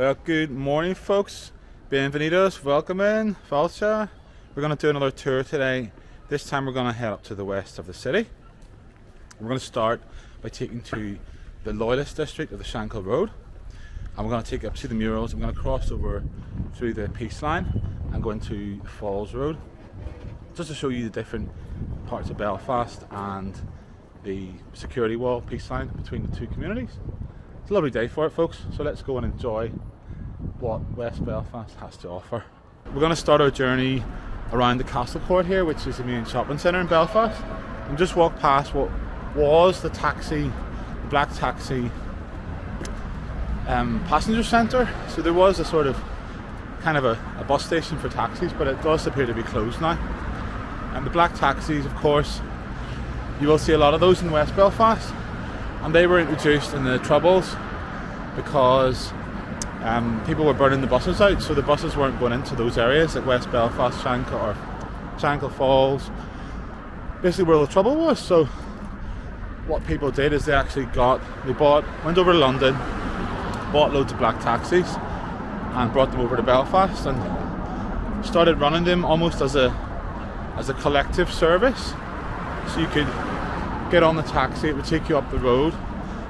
Well, good morning, folks. Bienvenidos, welcome in, Falcha. We're going to do another tour today. This time we're going to head up to the west of the city. We're going to start by taking to the Loyalist district of the Shankill Road. And we're going to take up to the Murals. I'm going to cross over through the Peace line and go into Falls Road, just to show you the different parts of Belfast and the security wall, peace line between the two communities. It's a lovely day for it, folks, so let's go and enjoy what West Belfast has to offer. We're going to start our journey around the Castle Court here, which is the main shopping centre in Belfast, and just walk past what was the black taxi passenger centre. So there was a sort of kind of a bus station for taxis, but it does appear to be closed now. And the black taxis, of course, you will see a lot of those in West Belfast, and they were introduced in the Troubles because people were burning the buses out, so the buses weren't going into those areas like West Belfast, Shankill Falls, basically where all the trouble was. So what people did is they went over to London, bought loads of black taxis and brought them over to Belfast and started running them almost as a collective service. So you could get on the taxi, it would take you up the road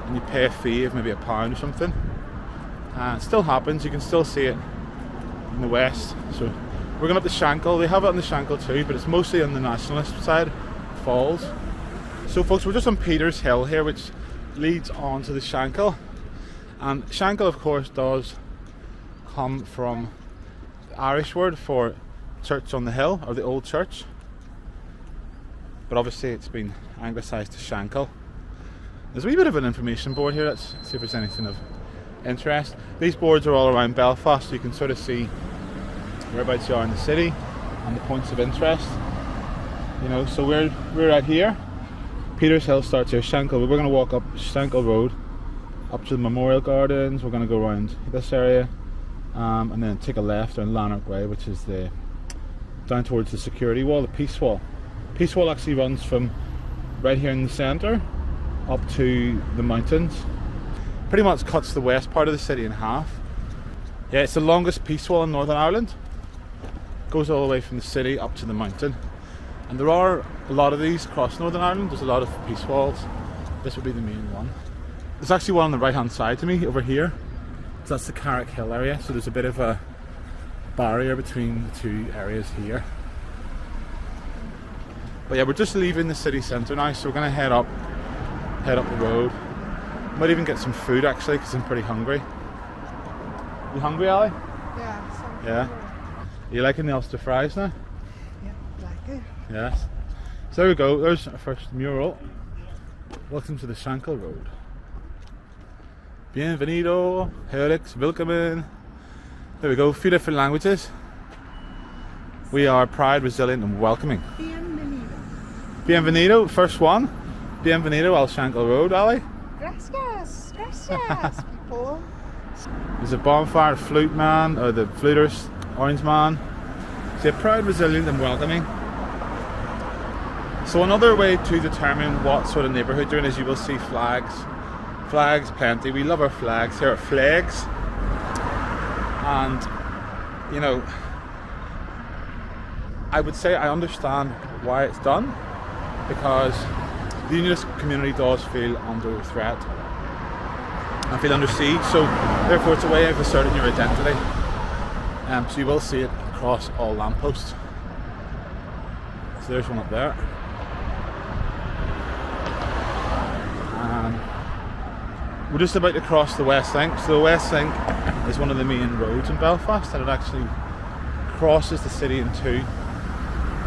and you pay a fee of maybe £1 or something. It still happens, you can still see it in the west. So we're going up to Shankill. They have it on the Shankill too, but it's mostly on the nationalist side, Falls. So folks, we're just on Peter's Hill here, which leads on to the Shankill. And Shankill, of course, does come from the Irish word for church on the hill, or the old church. But obviously it's been anglicised to Shankill. There's a wee bit of an information board here. Let's see if there's anything of interest. These boards are all around Belfast, so you can sort of see whereabouts you are in the city and the points of interest. You know, so we're right here. Peter's Hill starts here, Shankill. We're going to walk up Shankill Road up to the Memorial Gardens. We're going to go around this area and then take a left on Lanark Way, which is down towards the security wall, the Peace Wall. Peace Wall actually runs from right here in the centre up to the mountains. Pretty much cuts the west part of the city in half. Yeah, it's the longest peace wall in Northern Ireland. Goes all the way from the city up to the mountain. And there are a lot of these across Northern Ireland. There's a lot of peace walls. This would be the main one. There's actually one on the right hand side to me over here. So that's the Carrick Hill area. So there's a bit of a barrier between the two areas here. But yeah, we're just leaving the city centre now, so we're going to head up the road. Might even get some food actually, because I'm pretty hungry. You hungry, Ali? Yeah. Yeah. Are you liking the Ulster fries now? Yeah, like it. Yes. So there we go, there's our first mural. Welcome to the Shankill Road. Bienvenido, Helix, willkommen. There we go, a few different languages. We are proud, resilient and welcoming. Bienvenido. Bienvenido, first one. Bienvenido al Shankill Road, Ali. Gracias, people. There's a bonfire, flute man, or the fluters, orange man. So proud, resilient and welcoming. So another way to determine what sort of neighbourhood you're in is you will see flags. Flags plenty. We love our flags here, our flags. And, you know, I would say I understand why it's done, because the unionist community does feel under threat and feel under siege, so therefore it's a way of asserting your identity. So you will see it across all lampposts. So there's one up there. And we're just about to cross the West Link. So the West Link is one of the main roads in Belfast, and it actually crosses the city in two.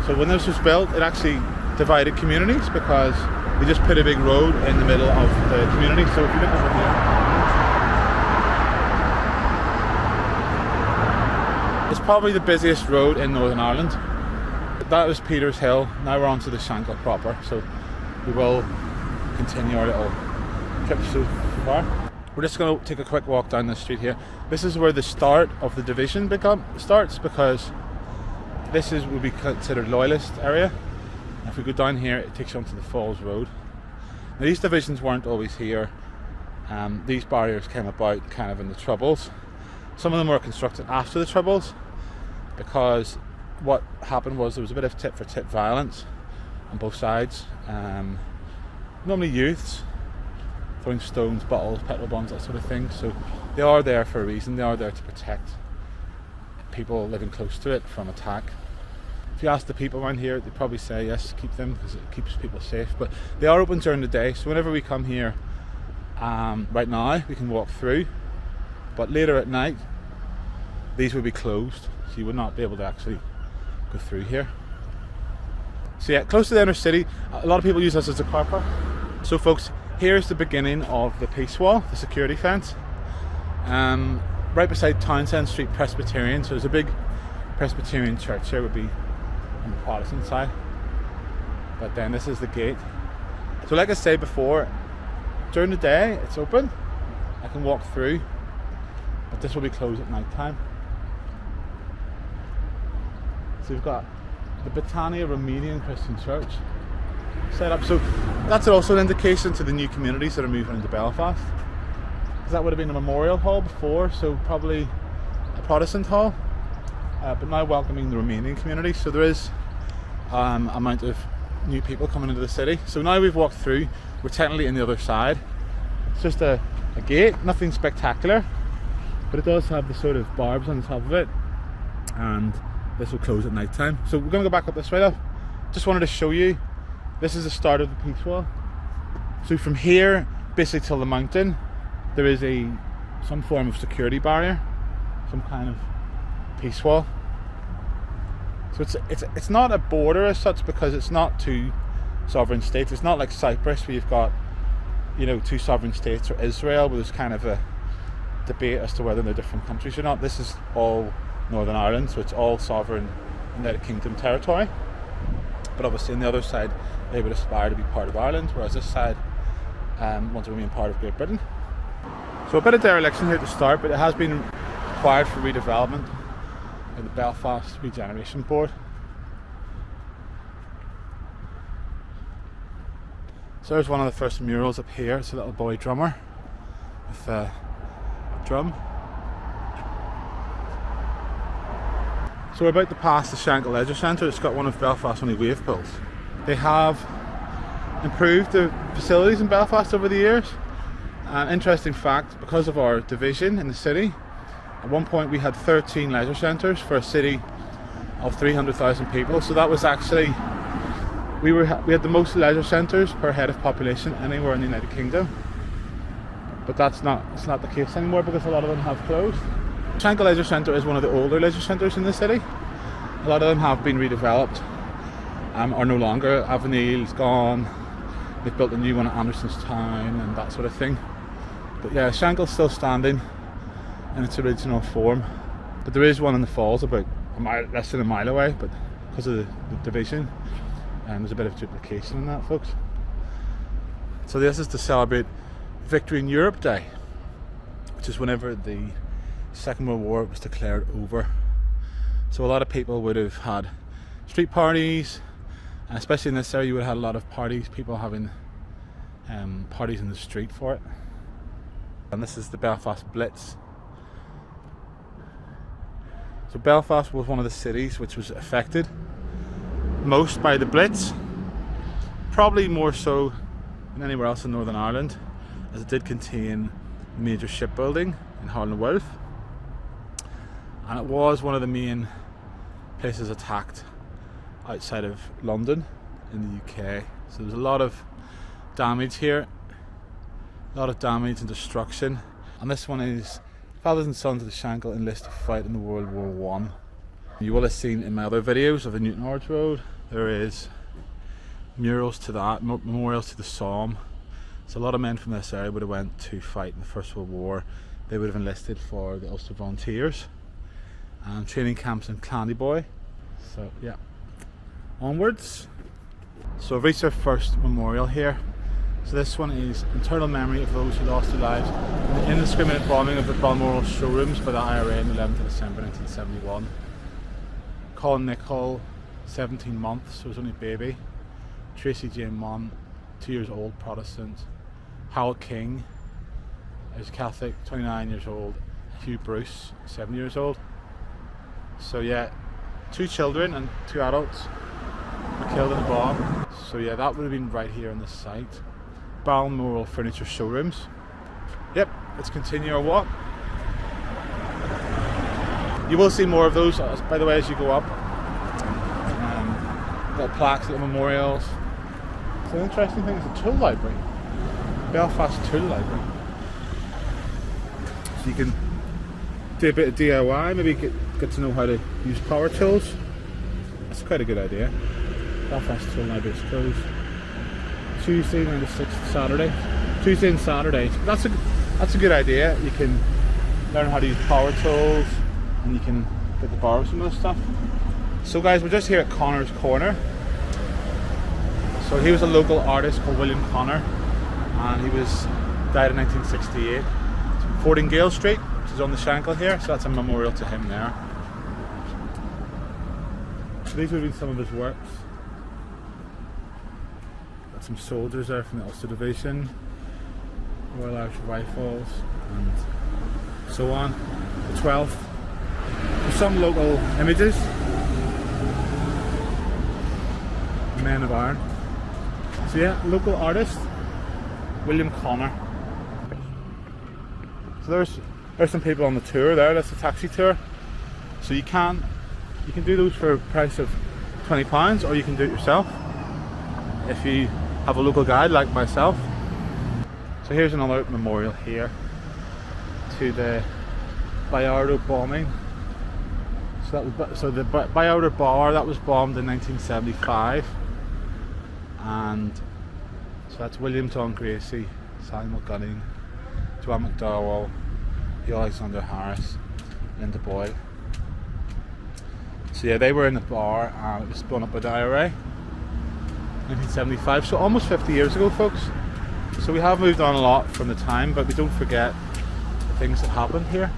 So when this was built, it actually divided communities because they just put a big road in the middle of the community. So if you look over here, it's probably the busiest road in Northern Ireland. That was Peter's Hill. Now we're on to the Shankill proper, so we will continue our little trip so far. We're just going to take a quick walk down the street here. This is where the start of the division starts, because this would be considered Loyalist area. And if we go down here, it takes you onto the Falls Road. Now these divisions weren't always here. These barriers came about kind of in the Troubles, Some of them were constructed after the Troubles, because what happened was there was a bit of tit-for-tit violence on both sides. Normally youths throwing stones, bottles, petrol bombs, that sort of thing. So they are there for a reason. They are there to protect people living close to it from attack. If you ask the people around here, they probably say yes, keep them, because it keeps people safe. But they are open during the day, so whenever we come here, right now we can walk through, but later at night these would be closed, so you would not be able to actually go through here. So yeah, close to the inner city. A lot of people use this as a car park. So folks, here's the beginning of the peace wall, the security fence, right beside Townsend Street Presbyterian. So there's a big Presbyterian church here, would be on the Protestant side, but then this is the gate. So like I said before, during the day it's open, I can walk through, but this will be closed at night time. So we've got the Britannia Romanian Christian Church set up. So that's also an indication to the new communities that are moving into Belfast, because that would have been a memorial hall before, so probably a Protestant hall, but now welcoming the Romanian community. So there is amount of new people coming into the city. So now we've walked through, we're technically in the other side. It's just a gate, nothing spectacular, but it does have the sort of barbs on the top of it, and this will close at night time. So we're going to go back up this way now. Just wanted to show you, this is the start of the peace wall. So from here basically till the mountain, there is some form of security barrier, some kind of peace wall. So it's not a border as such, because it's not two sovereign states. It's not like Cyprus, where you've got, you know, two sovereign states, or Israel, where there's kind of a debate as to whether they're different countries or not. This is all Northern Ireland, so it's all sovereign United Kingdom territory. But obviously on the other side they would aspire to be part of Ireland, whereas this side wants to remain part of Great Britain. So a bit of dereliction here to start, but it has been acquired for redevelopment by the Belfast Regeneration Board. So there's one of the first murals up here. It's a little boy drummer with a drum. So we're about to pass the Shankill Leisure Centre. It's got one of Belfast's only wave pools. They have improved the facilities in Belfast over the years. An interesting fact, because of our division in the city, at one point we had 13 leisure centres for a city of 300,000 people. So that was actually, we had the most leisure centres per head of population anywhere in the United Kingdom. But it's not the case anymore, because a lot of them have closed. Shankill Leisure Centre is one of the older leisure centres in the city. A lot of them have been redeveloped, are no longer. Avonille's gone, they've built a new one at Anderson's Town and that sort of thing. But yeah, Shankill's still standing in its original form. But there is one in the Falls about less than a mile away, but because of the division, there's a bit of duplication in that, folks. So this is to celebrate Victory in Europe Day, which is whenever the Second World War was declared over. So a lot of people would have had street parties, and especially in this area you would have had a lot of parties, people having parties in the street for it. And this is the Belfast Blitz. So Belfast was one of the cities which was affected most by the Blitz, probably more so than anywhere else in Northern Ireland, as it did contain major shipbuilding in Harland Worth, and it was one of the main places attacked outside of London in the UK. So there's a lot of damage here, a lot of damage and destruction. And this one is Fathers and Sons of the Shankill enlist to fight in the World War I. You will have seen in my other videos of the Newton Arch Road, there is murals to that, memorials to the Somme. So a lot of men from this area would have went to fight in the First World War. They would have enlisted for the Ulster Volunteers and training camps in Clandyboy. So yeah, onwards. So I've reached our first memorial here. So this one is eternal memory of those who lost their lives in the indiscriminate bombing of the Balmoral showrooms by the IRA on the 11th of December 1971. Colin Nichol, 17 months, so he was only a baby. Tracy Jane Munn, 2 years old, Protestant. Hal King is Catholic, 29 years old. Hugh Bruce, 7 years old. So yeah, 2 children and 2 adults were killed in a bomb. So yeah, that would have been right here on this site. Balmoral Furniture Showrooms. Yep, let's continue our walk. You will see more of those, by the way, as you go up. Little plaques, little memorials. So the interesting thing is the tool library. Belfast Tool Library. So you can do a bit of DIY, maybe get to know how to use power tools. That's quite a good idea. Belfast Tool Library is closed. Tuesday, 9 to 6, Saturday. Tuesday and Saturday. That's a good idea. You can learn how to use power tools and you can get to borrow some of this stuff. So guys, we're just here at Connor's Corner. So he was a local artist called William Connor, and he died in 1968. It's 14 Gale Street, which is on the Shankill here, so that's a memorial to him there. So these would have been some of his works. Got some soldiers there from the Ulster Division, Royal Irish Rifles, and so on. The 12th. There's some local images. Men of Iron. So yeah, local artist William Connor. So there's some people on the tour there. That's a taxi tour. So you can do those for a price of £20, or you can do it yourself if you have a local guide like myself. So here's another memorial here to the Bayardo bombing. So the Bayardo bar, that was bombed in 1975. And so that's William John Gracie, Samuel Gunning, Joanne McDowell, Hugh Alexander Harris, Linda Boyle. So yeah, they were in the bar and it was spun up by the IRA, 1975, so almost 50 years ago, folks. So we have moved on a lot from the time, but we don't forget the things that happened here.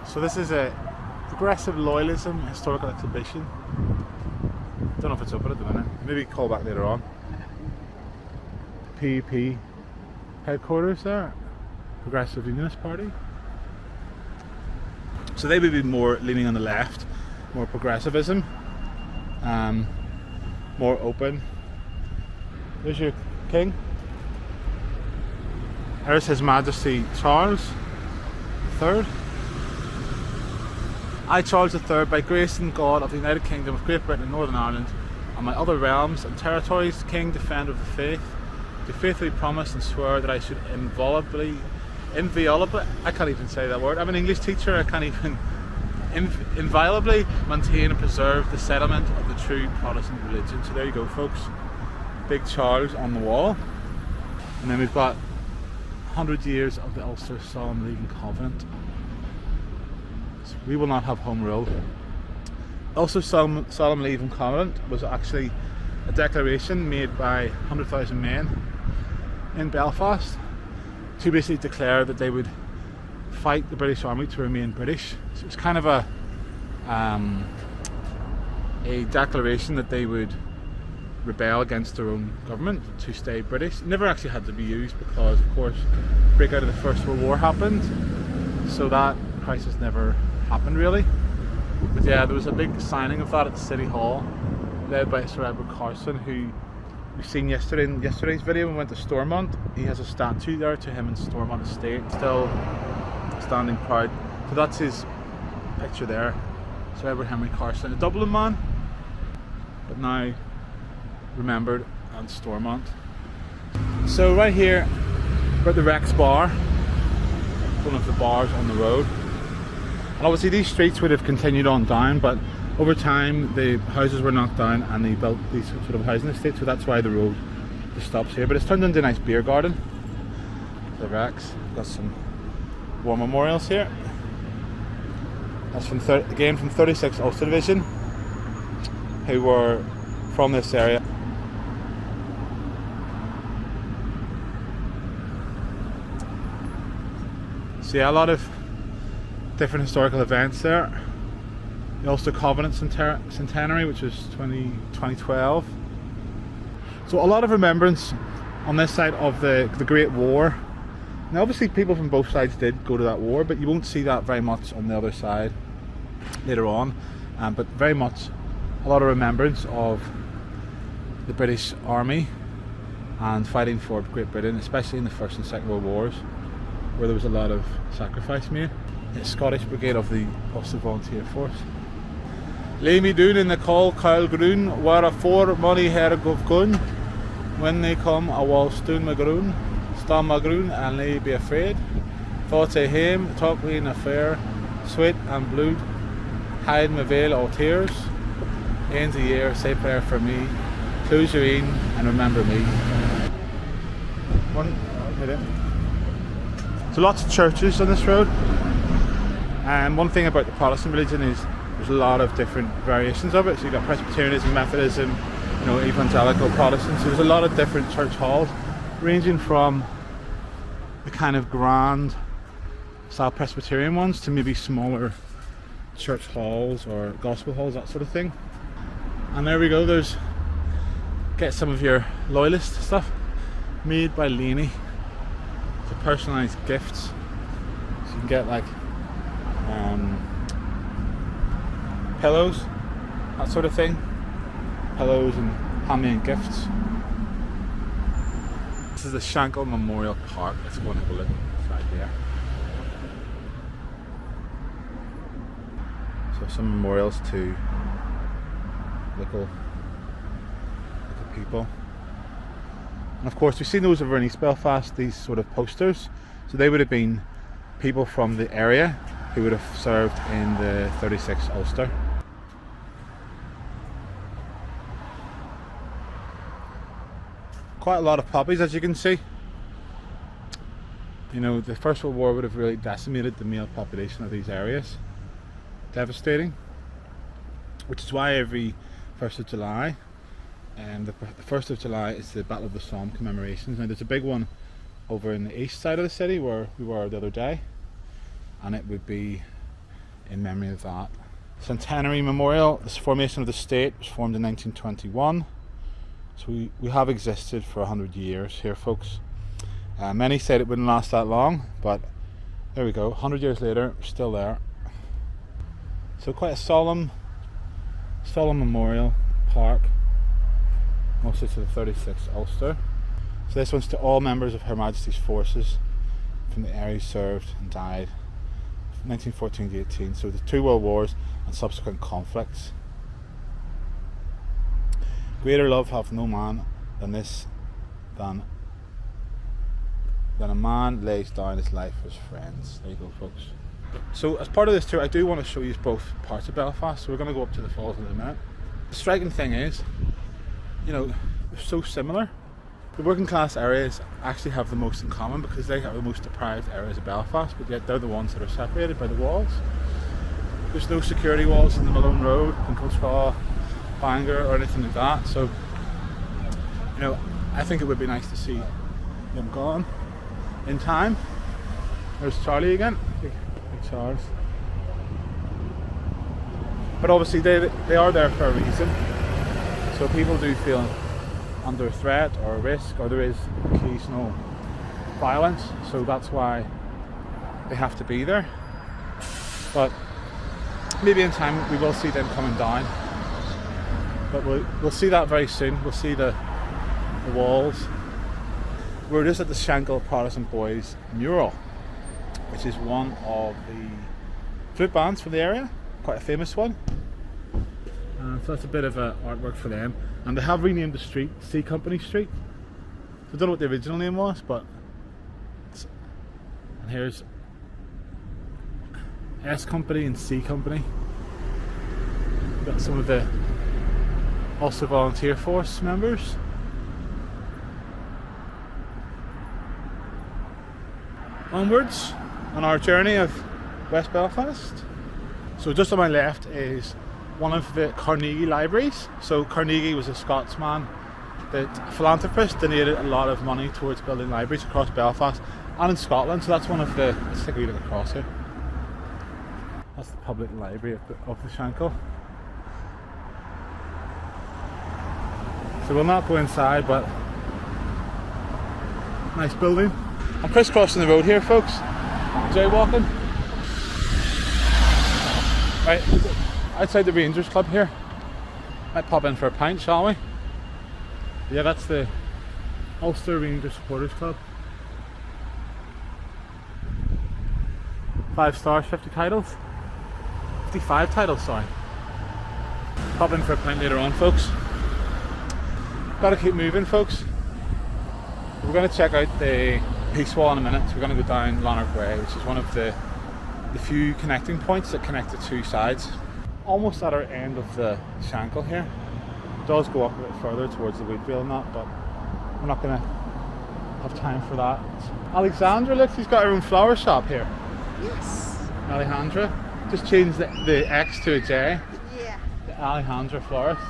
So this is a Progressive Loyalism historical exhibition. Don't know if it's open at the minute. Maybe call back later on. PEP headquarters there. Progressive Unionist Party. So they would be more leaning on the left, more progressivism, more open. There's your king. There's His Majesty Charles III. I, Charles III, by grace and God of the United Kingdom of Great Britain and Northern Ireland, and my other realms and territories, King, Defender of the Faith, do faithfully promise and swear that I should inviolably, I can't even say that word, I'm an English teacher, I can't even, inviolably maintain and preserve the settlement of the true Protestant religion. So there you go, folks. Big Charles on the wall. And then we've got 100 years of the Ulster Solemn League and Covenant. We will not have home rule. Also, Solemn Leave and Covenant was actually a declaration made by 100,000 men in Belfast to basically declare that they would fight the British Army to remain British. So it's kind of a declaration that they would rebel against their own government to stay British. It never actually had to be used because, of course, the breakout of the First World War happened, so that crisis never happened really. But yeah, there was a big signing of that at City Hall, led by Sir Edward Carson, who we've seen yesterday in yesterday's video. We went to Stormont. He has a statue there to him in Stormont Estate, still standing proud. So that's his picture there, Sir Edward Henry Carson, a Dublin man, but now remembered at Stormont. So right here, we're at the Rex Bar, one of the bars on the road. And obviously these streets would have continued on down, but over time the houses were knocked down and they built these sort of housing estates, so that's why the road just stops here. But it's turned into a nice beer garden. The Rex. Got some war memorials here. That's from again from 36 Ulster Division, who were from this area. So yeah, a lot of different historical events there. The Ulster Covenant Centenary, which was 2012. So a lot of Remembrance on this side of the Great War. Now obviously people from both sides did go to that war, but you won't see that very much on the other side later on. But very much a lot of remembrance of the British Army and fighting for Great Britain, especially in the First and Second World Wars, where there was a lot of sacrifice made. It's Scottish Brigade of the Ulster Volunteer Force. Lay me down in the call Kyle Groon, where a four money hair gov gun. When they come, I will stoon my groon, stand my groon, and they be afraid. Thoughts I hame, talk me in a fair, sweat and blood, hide my veil all tears. Ends the year, say prayer for me, close your een and remember me. So lots of churches on this road, and one thing about the Protestant religion is there's a lot of different variations of it. So you've got Presbyterianism, Methodism, you know, evangelical Protestants. So there's a lot of different church halls, ranging from the kind of grand style Presbyterian ones to maybe smaller church halls or gospel halls, that sort of thing. And there we go, there's, get some of your Loyalist stuff made by Laney. So personalised gifts. So you can get like pillows, that sort of thing. Pillows and handmade gifts. This is the Shankill Memorial Park. Let's go and have a look inside there. So some memorials to local people. And of course we've seen those over in East Belfast, these sort of posters. So they would have been people from the area who would have served in the 36th Ulster. Quite a lot of poppies, as you can see. You know, the First World War would have really decimated the male population of these areas. Devastating. Which is why every 1st of July, the 1st of July is the Battle of the Somme commemorations. Now there's a big one over in the east side of the city where we were the other day, and it would be in memory of that. Centenary Memorial, this formation of the state was formed in 1921. So we have existed for 100 years here, folks. Many said it wouldn't last that long, but there we go, 100 years later, we're still there. So quite a solemn memorial park, mostly to the 36th Ulster. So this one's to all members of Her Majesty's forces from the area served and died from 1914 to 18, so the 2 world wars and subsequent conflicts. Greater love hath no man than this, than a man lays down his life for his friends. There you go, folks. So as part of this tour, I do want to show you both parts of Belfast. So we're going to go up to the falls in a minute. The striking thing is, you know, they're so similar. The working class areas actually have the most in common because they have the most deprived areas of Belfast, but yet they're the ones that are separated by the walls. There's no security walls in the Malone Road, in Coachfall, Bangor or anything like that. So, you know, I think it would be nice to see them gone in time. There's Charlie again. Big Charles. But obviously they are there for a reason. So people do feel under threat or risk, or there is occasional violence, so that's why they have to be there. But maybe in time we will see them coming down. But we'll see that very soon. We'll see the walls. We're just at the Shankill Protestant Boys Mural, which is one of the flute bands from the area, quite a famous one. So that's a bit of artwork for them. And they have renamed the street C Company Street. So I don't know what the original name was, but and here's S Company and C Company. We've got some of the Ulster Volunteer Force members. Onwards on our journey of West Belfast. So just on my left is one of the Carnegie libraries. So Carnegie was a Scotsman that philanthropist donated a lot of money towards building libraries across Belfast and in Scotland. So that's one of the, let's take a look across here. That's the public library of the Shankill. So we'll not go inside, but Nice building. I'm crisscrossing the road here, folks. Jaywalking. Right, outside the Rangers Club here. Might pop in for a pint, shall we? Yeah, that's the Ulster Rangers Supporters Club. 5 stars, 50 titles. 55 titles, sorry. Pop in for a pint later on, folks. Gotta keep moving, folks. We're going to check out the Peace Wall in a minute. So we're going to go down Lanark Way, which is one of the few connecting points that connect the two sides. Almost at our end of the Shankill here. It does go up a bit further towards the Wheatvale and that, but we're not going to have time for that. Alexandra, look, she's got her own flower shop here. Yes. Alejandra. Just changed the X to a J. Yeah. The Alejandra Florist.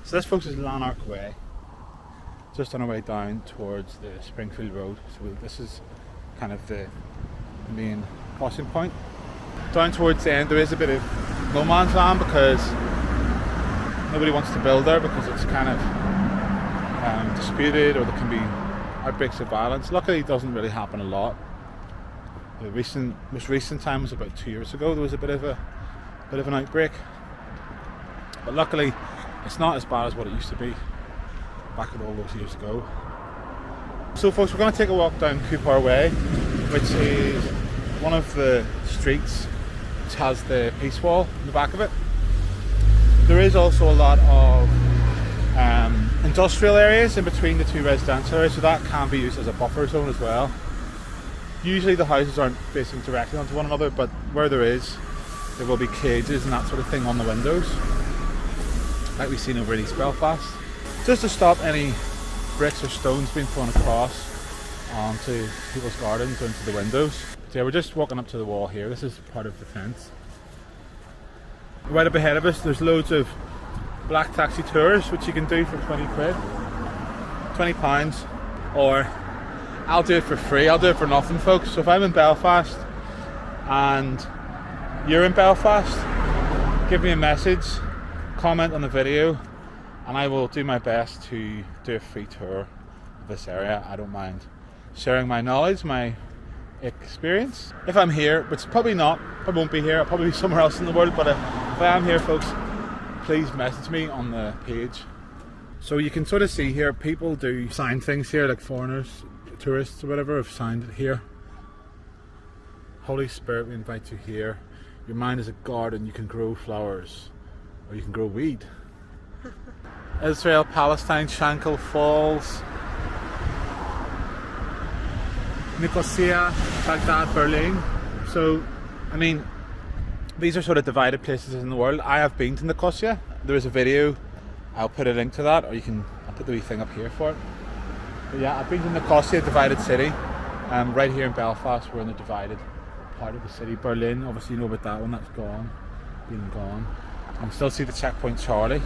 So this, folks, is Lanark Way. Just on our way down towards the Springfield Road. So this is kind of the main crossing point. Down towards the end there is a bit of no man's land because nobody wants to build there because it's kind of disputed, or there can be outbreaks of violence. Luckily it doesn't really happen a lot. The most recent time was about 2 years ago. There was a bit of an outbreak, but luckily it's not as bad as what it used to be back all those years ago. So folks, we're going to take a walk down Coupar Way, which is one of the streets which has the Peace Wall in the back of it. There is also a lot of industrial areas in between the two residential areas, so that can be used as a buffer zone as well. Usually the houses aren't facing directly onto one another, but where there is, there will be cages and that sort of thing on the windows, like we've seen over in East Belfast, just to stop any bricks or stones being thrown across onto people's gardens or into the windows. So yeah, we're just walking up to the wall here. This is part of the fence. Right up ahead of us there's loads of black taxi tours which you can do for 20 quid, £20, or I'll do it for free. I'll do it for nothing, folks. So if I'm in Belfast and you're in Belfast, give me a message, comment on the video, and I will do my best to do a free tour of this area. I don't mind sharing my knowledge, my experience. If I'm here, which probably not, I won't be here, I'll probably be somewhere else in the world, but if I am here, folks, please message me on the page. So you can sort of see here, people do sign things here, like foreigners, tourists or whatever have signed it here. Holy Spirit, we invite you here. Your mind is a garden, you can grow flowers, or you can grow weed. Israel, Palestine, Shankill Falls, Nicosia, Baghdad, Berlin. So, I mean, these are sort of divided places in the world. I have been to Nicosia. There is a video, I'll put a link to that, or I'll put the wee thing up here for it. But yeah, I've been to Nicosia, divided city. Right here in Belfast, we're in the divided part of the city. Berlin, obviously you know about that one, that's gone, been gone. I can still see the checkpoint Charlie.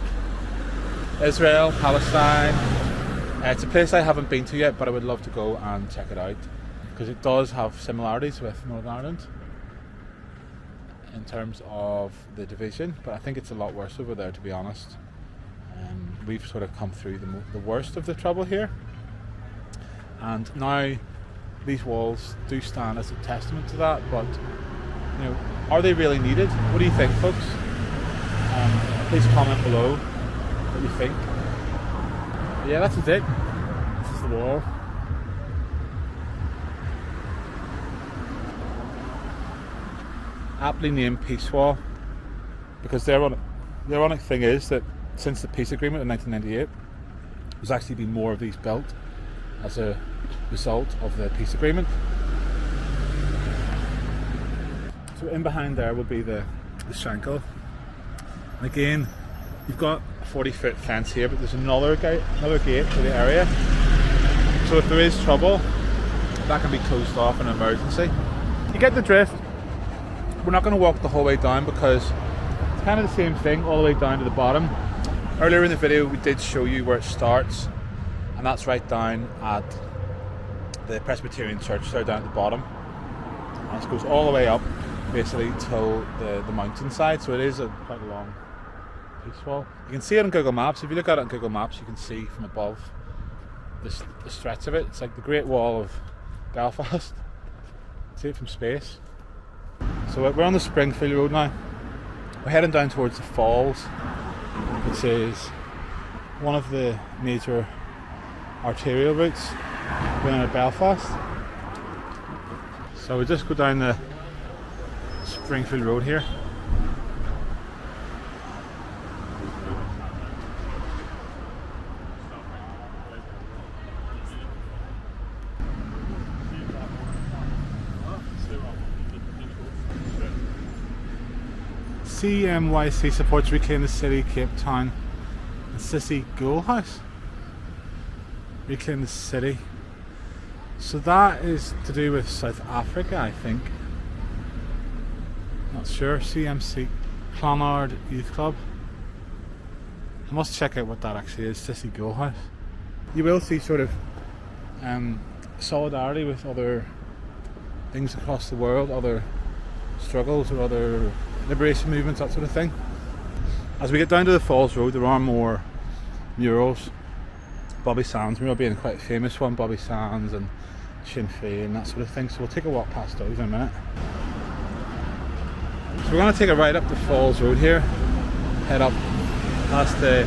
Israel, Palestine. It's a place I haven't been to yet, but I would love to go and check it out because it does have similarities with Northern Ireland in terms of the division, but I think it's a lot worse over there, to be honest. We've sort of come through the worst of the trouble here, and now these walls do stand as a testament to that. But you know, are they really needed? What do you think, folks? Please comment below what you think. But yeah, that's it. This is the wall. Aptly named Peace Wall, because the ironic thing is that since the peace agreement in 1998, there's actually been more of these built as a result of the peace agreement. So in behind there will be the Shankill. And again, you've got a 40-foot fence here, but there's another gate to the area. So if there is trouble, that can be closed off in an emergency. You get the drift. We're not going to walk the whole way down because it's kind of the same thing all the way down to the bottom. Earlier in the video we did show you where it starts, and that's right down at the Presbyterian church there down at the bottom, and it goes all the way up basically till the mountainside. So it is quite a long peace wall. You can see it on Google Maps. If you look at it on Google Maps, you can see from above the stretch of it. It's like the Great Wall of Belfast. See it from space. So we're on the Springfield Road now. We're heading down towards the falls, which is one of the major arterial routes going out of Belfast. So we just go down the Springfield Road here. CMYC supports Reclaim the City, Cape Town, and Sissy Ghoul House. Reclaim the City. So that is to do with South Africa, I think. Not sure. CMC, Clonard Youth Club. I must check out what that actually is. Sissy Ghoul House. You will see sort of solidarity with other things across the world, other struggles or other liberation movements, that sort of thing. As we get down to the Falls Road, there are more murals. Bobby Sands mural being quite a famous one, Bobby Sands and Sinn Féin, that sort of thing. So we'll take a walk past those in a minute. So we're going to take a ride up the Falls Road here, head up past the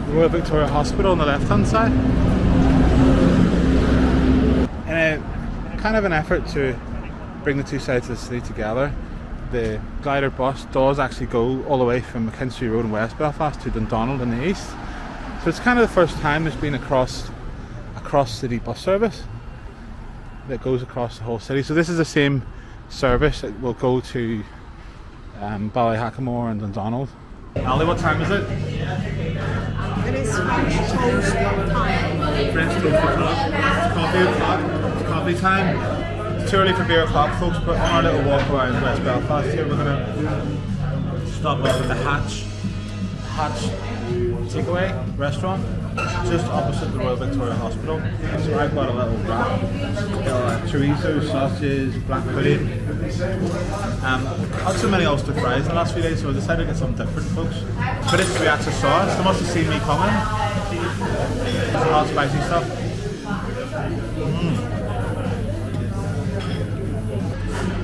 Royal Victoria Hospital on the left hand side. In a kind of an effort to bring the two sides of the city together, the glider bus does actually go all the way from McKinstry Road in West Belfast to Dundonald in the east. So it's kind of the first time there's been a cross city bus service that goes across the whole city. So this is the same service that will go to Ballyhackamore and Dundonald. Ali, what time is it? It is French toast time. French toast o'clock. It's coffee o'clock. It's coffee time. It's too early for beer o'clock, folks, but on our little walk around West Belfast here, we're going to stop off at the Hatch takeaway restaurant just opposite the Royal Victoria Hospital. So I've got a little wrap, chorizo, sausages, black pudding. Had so many Ulster fries in the last few days, so I decided to get something different, folks. British Reactor sauce, they must have seen me coming. Some hot spicy stuff.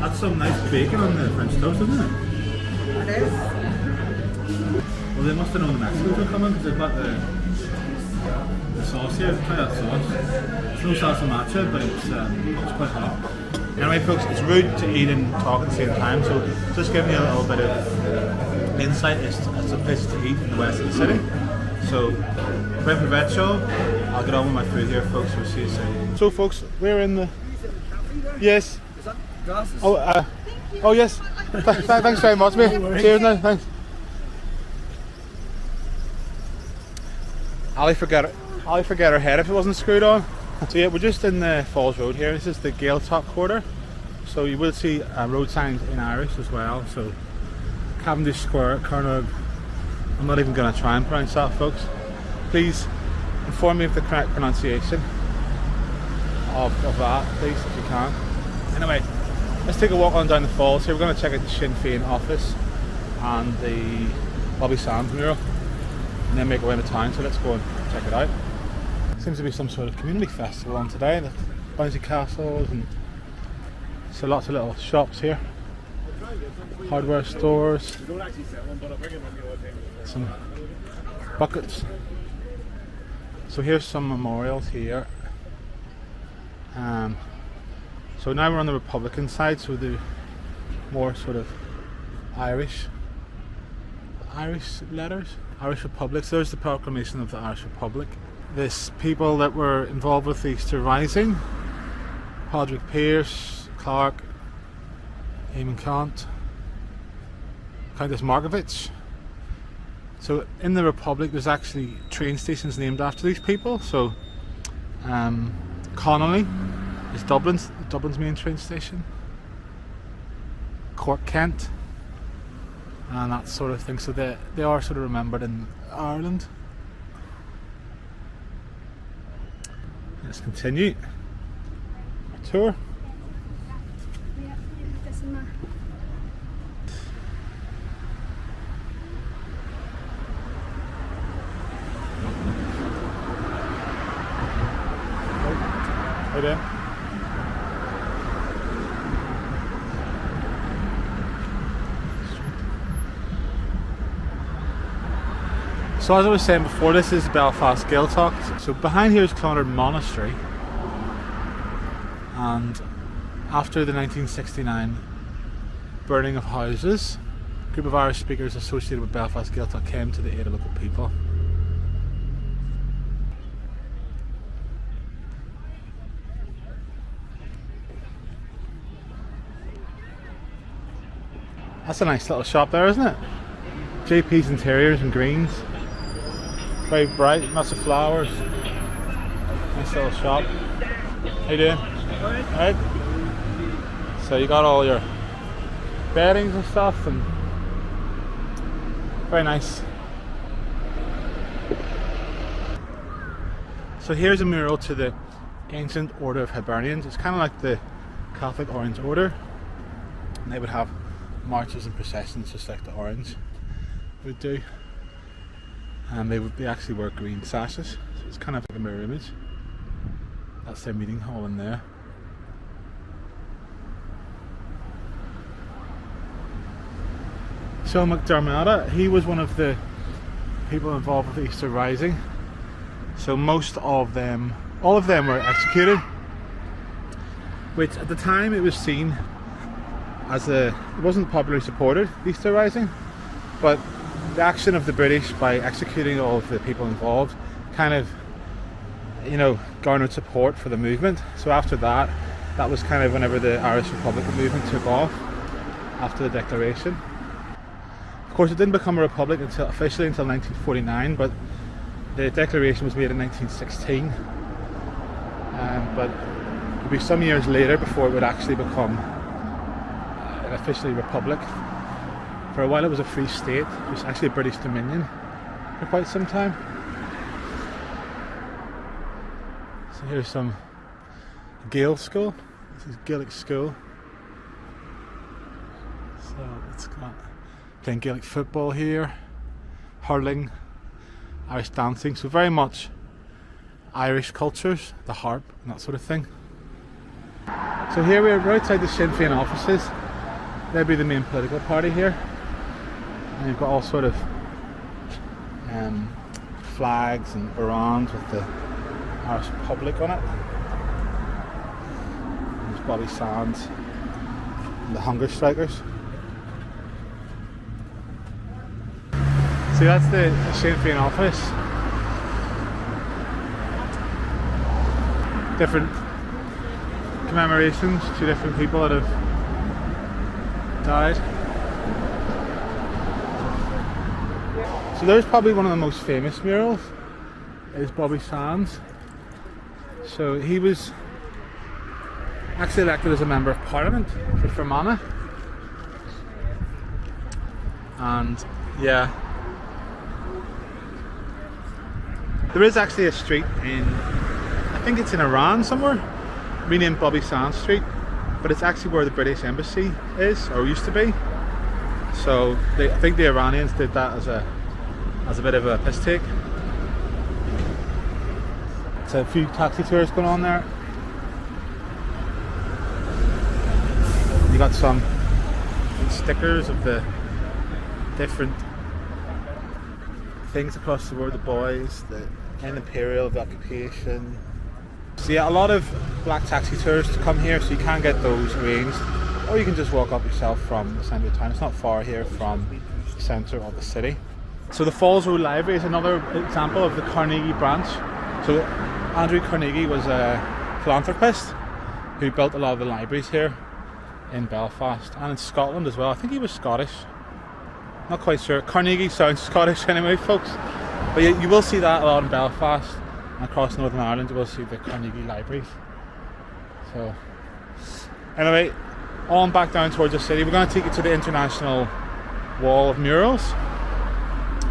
That's some nice bacon on the French toast, isn't it? It is. Well, they must have known the Mexicans were coming because they've got the sauce here. Try that sauce. It's no salsa matcha, but it's quite hot. Anyway, folks, it's rude to eat and talk at the same time, so just giving you a little bit of insight as to places to eat in the west of the city. So, buen provecho. I'll get on with my food here, folks. We'll see you soon. So, folks, we're in the. Yes. Is that glasses? Oh yes. Thanks very much, mate. Cheers now. Thanks. Ali forget her head if it wasn't screwed on. So yeah, we're just in the Falls Road here. This is the Gaeltop quarter. So you will see road signs in Irish as well. So Cavendish Square, Carnog. I'm not even going to try and pronounce that, folks. Please inform me of the correct pronunciation of that, please, if you can. Anyway, let's take a walk on down the falls here. We're going to check out the Sinn Féin office and the Bobby Sands mural, and then make our way into town. So let's go and check it out. Seems to be some sort of community festival on today. The bouncy castles, and so lots of little shops here, hardware stores, some buckets. So here's some memorials here. So now we're on the Republican side, so the more sort of Irish letters, Irish Republic. So there's the proclamation of the Irish Republic. This people that were involved with the Easter Rising: Padraig Pearse, Clark, Eamon Kant, Countess Markovich. So in the Republic there's actually train stations named after these people. So Connolly is Dublin's main train station, Cork, Kent, and that sort of thing. So they are sort of remembered in Ireland. Let's continue our tour. So as I was saying before, this is Belfast Gaeltacht. So behind here is Clonard Monastery, and after the 1969 burning of houses, a group of Irish speakers associated with Belfast Gaeltacht came to the aid of local people. That's a nice little shop there, isn't it? JP's Interiors and Greens. Very bright, lots of flowers. Nice little shop. How you doing? Alright. So you got all your beddings and stuff, and very nice. So here's a mural to the ancient order of Hibernians. It's kind of like the Catholic Orange Order, and they would have marches and processions just like the Orange would do, and they actually wear green sashes, so it's kind of like a mirror image. That's their meeting hall in there. So McDermott, he was one of the people involved with the Easter Rising. So most of them, all of them were executed, which at the time it was seen as it wasn't popularly supported, the Easter Rising, but the action of the British by executing all of the people involved kind of, garnered support for the movement. So after that, that was kind of whenever the Irish Republican movement took off after the Declaration. Of course, it didn't become a republic officially until 1949, but the Declaration was made in 1916. But it would be some years later before it would actually become officially republic. For a while it was a free state. It was actually a British Dominion for quite some time. So here's some Gael school. This is Gaelic school. So it's got playing Gaelic football here, hurling, Irish dancing, so very much Irish cultures, the harp and that sort of thing. So here we're outside the Sinn Féin offices. They'd be the main political party here, and you've got all sort of flags and barons with the Irish Republic on it. And there's Bobby Sands and the Hunger Strikers. See, that's the Sinn Féin office. Different commemorations to different people that have died. So there's probably one of the most famous murals, is Bobby Sands. So he was actually elected as a member of Parliament for Fermanagh, and yeah, there is actually a street in, I think it's in Iran somewhere, renamed Bobby Sands Street, but it's actually where the British Embassy is, or used to be. So I think the Iranians did that as a bit of a piss take. It's a few taxi tours going on there. You got some stickers of the different things across the world, the boys, the imperial, the occupation. So yeah, a lot of black taxi tours to come here, so you can get those arranged, or you can just walk up yourself from the centre of town. It's not far here from the centre of the city. So the Falls Road Library is another example of the Carnegie branch. So Andrew Carnegie was a philanthropist who built a lot of the libraries here in Belfast and in Scotland as well. I think he was Scottish, not quite sure. Carnegie sounds Scottish anyway, folks. But you will see that a lot in Belfast, and across Northern Ireland you will see the Carnegie libraries. So anyway, on back down towards the city, we're going to take you to the International Wall of Murals,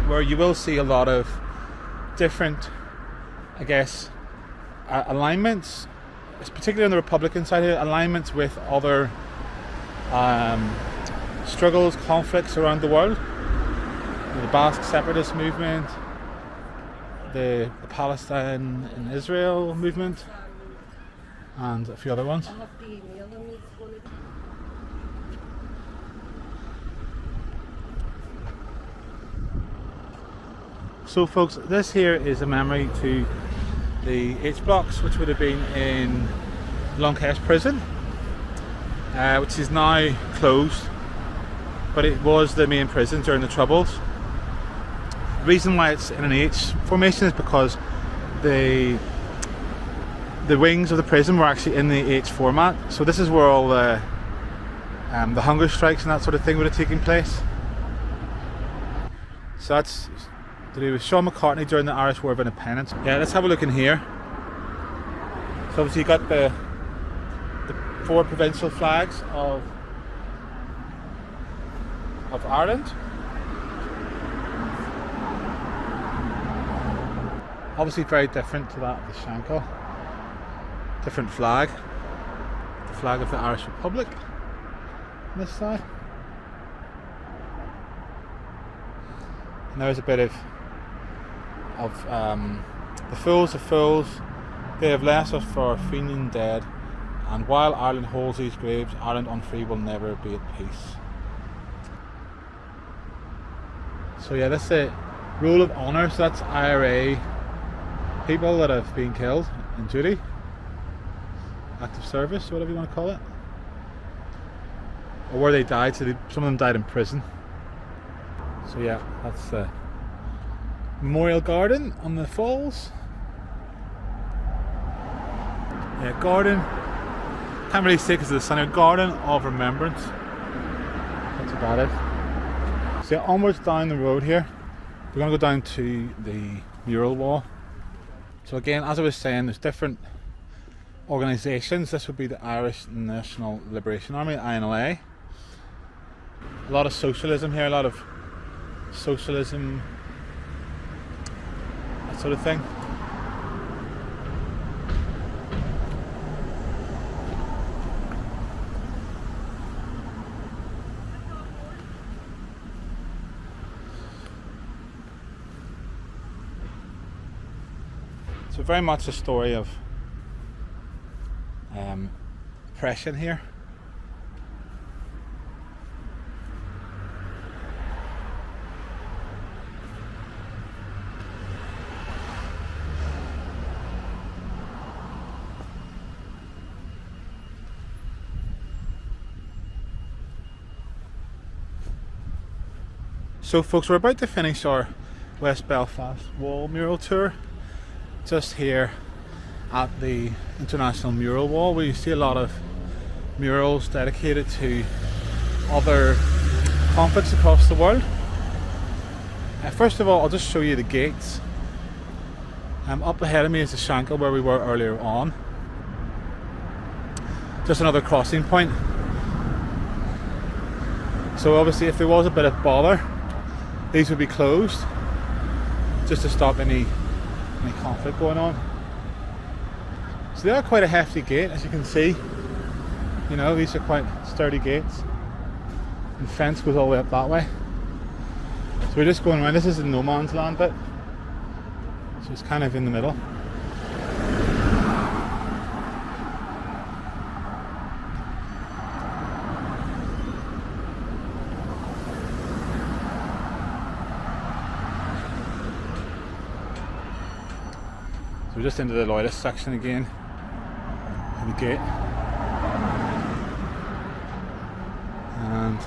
where you will see a lot of different, I guess, alignments, particularly on the Republican side here, alignments with other struggles, conflicts around the world. The Basque separatist movement, the Palestine and Israel movement, and a few other ones. So folks, this here is a memory to the H blocks, which would have been in Lanark prison, which is now closed, but it was the main prison during the Troubles. The reason why it's in an H formation is because the wings of the prison were actually in the H format. So this is where all the hunger strikes and that sort of thing would have taken place. So that's to do with Sean McCartney during the Irish War of Independence. Yeah, let's have a look in here. So obviously you got the 4 provincial flags of Ireland. Obviously very different to that of the Shankill. Different flag. The flag of the Irish Republic on this side. And there's a bit of the fools of fools, they have left us for our Fenian dead, and while Ireland holds these graves, Ireland unfree will never be at peace. So yeah, that's the rule of honour. So that's IRA people that have been killed in duty, active service, whatever you want to call it, or where they died. So some of them died in prison. So yeah, that's the memorial garden on the falls. Yeah, garden. Can't really say because of the sun. Garden of Remembrance. That's about it. So yeah, onwards down the road here, we're going to go down to the mural wall. So again, as I was saying, there's different organisations. This would be the Irish National Liberation Army, INLA. A lot of socialism here, a lot of socialism, that sort of thing. So very much a story of oppression here. So folks, we're about to finish our West Belfast wall mural tour. Just here at the International Mural Wall, where you see a lot of murals dedicated to other conflicts across the world. First of all, I'll just show you the gates. Up ahead of me is the Shankill, where we were earlier on. Just another crossing point. So obviously if there was a bit of bother, these would be closed just to stop any conflict going on. So they are quite a hefty gate, as you can see. You know, these are quite sturdy gates. And the fence goes all the way up that way. So we're just going around. This is the no man's land bit. So it's kind of in the middle. We're just into the Loyalist section again of the gate, and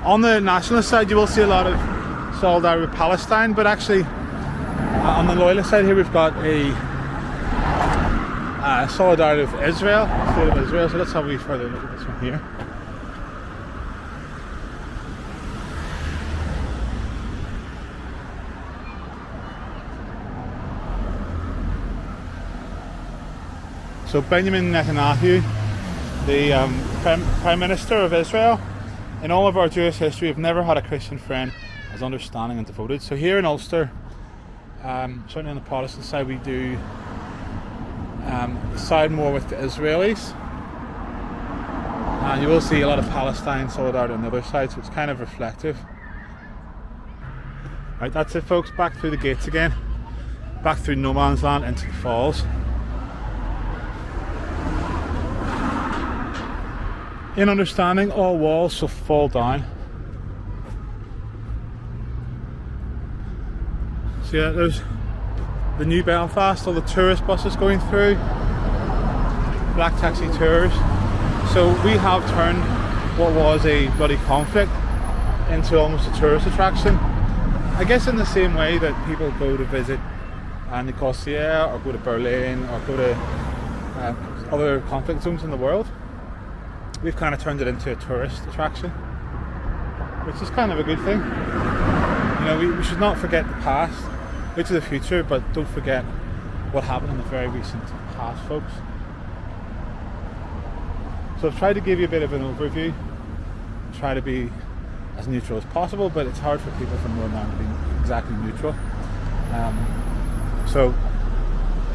on the nationalist side you will see a lot of solidarity with Palestine, but actually on the Loyalist side here we've got a solidarity with Israel, the state of Israel. So let's have a wee further look at this one here. So Benjamin Netanyahu, the Prime Minister of Israel, in all of our Jewish history, we've never had a Christian friend as understanding and devoted. So here in Ulster, certainly on the Protestant side, we do side more with the Israelis. And you will see a lot of Palestine solidarity on the other side, so it's kind of reflective. Right, that's it folks, back through the gates again. Back through no man's land into the falls. In understanding, all walls shall fall down. So yeah, there's the new Belfast, all the tourist buses going through, black taxi tours. So we have turned what was a bloody conflict into almost a tourist attraction. I guess in the same way that people go to visit Nicosia or go to Berlin or go to other conflict zones in the world, we've kind of turned it into a tourist attraction, which is kind of a good thing. You know, we should not forget the past, look to the future, but don't forget what happened in the very recent past, folks. So I've tried to give you a bit of an overview, try to be as neutral as possible, but it's hard for people from Northern Ireland to be exactly neutral. So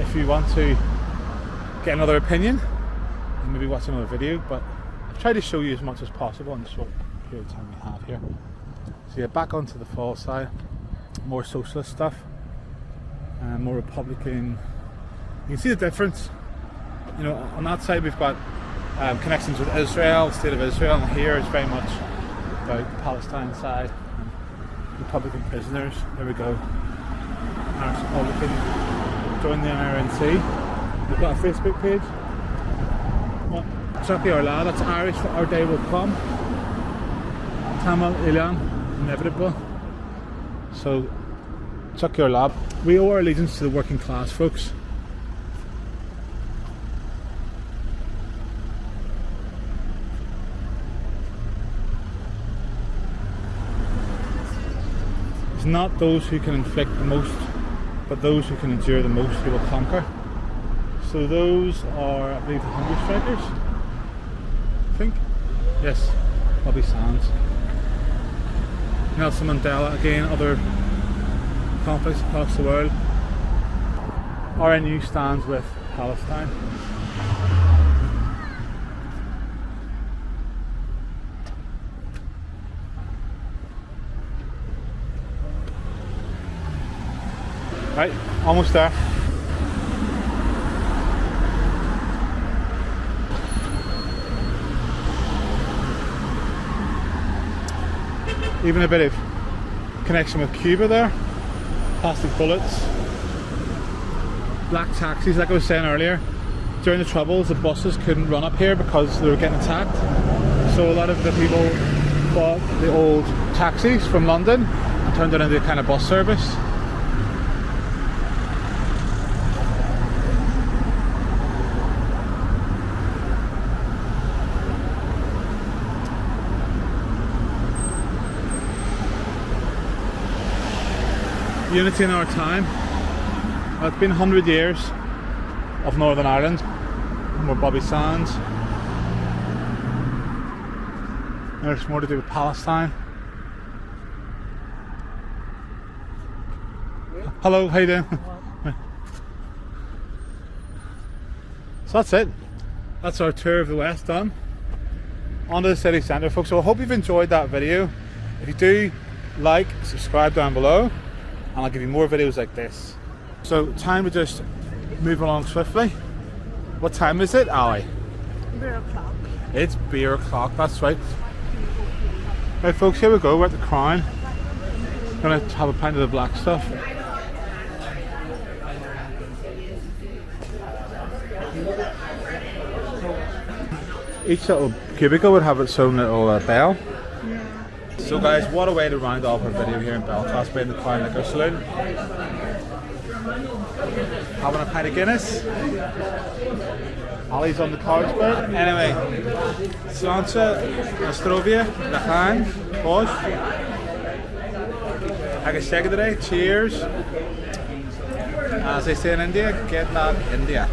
if you want to get another opinion, then maybe watch another video, but I've tried to show you as much as possible in the short period of time we have here. So yeah, back onto the fall side, more socialist stuff, and more Republican. You can see the difference. You know, on that side we've got connections with Israel, the state of Israel, and here it's very much about the Palestine side and Republican prisoners. There we go. Irish Republican, join the IRNC. We've got a Facebook page. Chucky our lad, that's Irish for Our Day Will Come. Tamil Ilan, Inevitable. So, Chucky our lad. We owe our allegiance to the working class, folks. It's not those who can inflict the most, but those who can endure the most who will conquer. So those are, I believe, the Hunger Strikers. I think. Yes, Bobby Sands. Nelson Mandela, again, other conflicts across the world. RNU stands with Palestine. Right, almost there. Even a bit of connection with Cuba there. Plastic bullets. Black taxis, like I was saying earlier. During the Troubles, the buses couldn't run up here because they were getting attacked. So a lot of the people bought the old taxis from London and turned it into a kind of bus service. Unity in our time. It's been 100 years of Northern Ireland. More Bobby Sands. There's more to do with Palestine. Hello, how you doing? So that's it. That's our tour of the West done. On to the city centre, folks. So I hope you've enjoyed that video. If you do, like, subscribe down below, and I'll give you more videos like this. So time to just move along swiftly. What time is it, Ali? Beer o'clock. It's beer o'clock, that's right. Right folks, here we go, we're at the Crown. Gonna have a pint of the black stuff. Each little cubicle would have its own little bell. So guys, what a way to round off our video here in Belfast, being the Crown Liquor Saloon. Having a pint of Guinness. Ali's on the Carlsberg. Anyway, Sláinte, Nostrovia, Lachain, Bosch. Agus Secretary, cheers. As they say in India, get that India.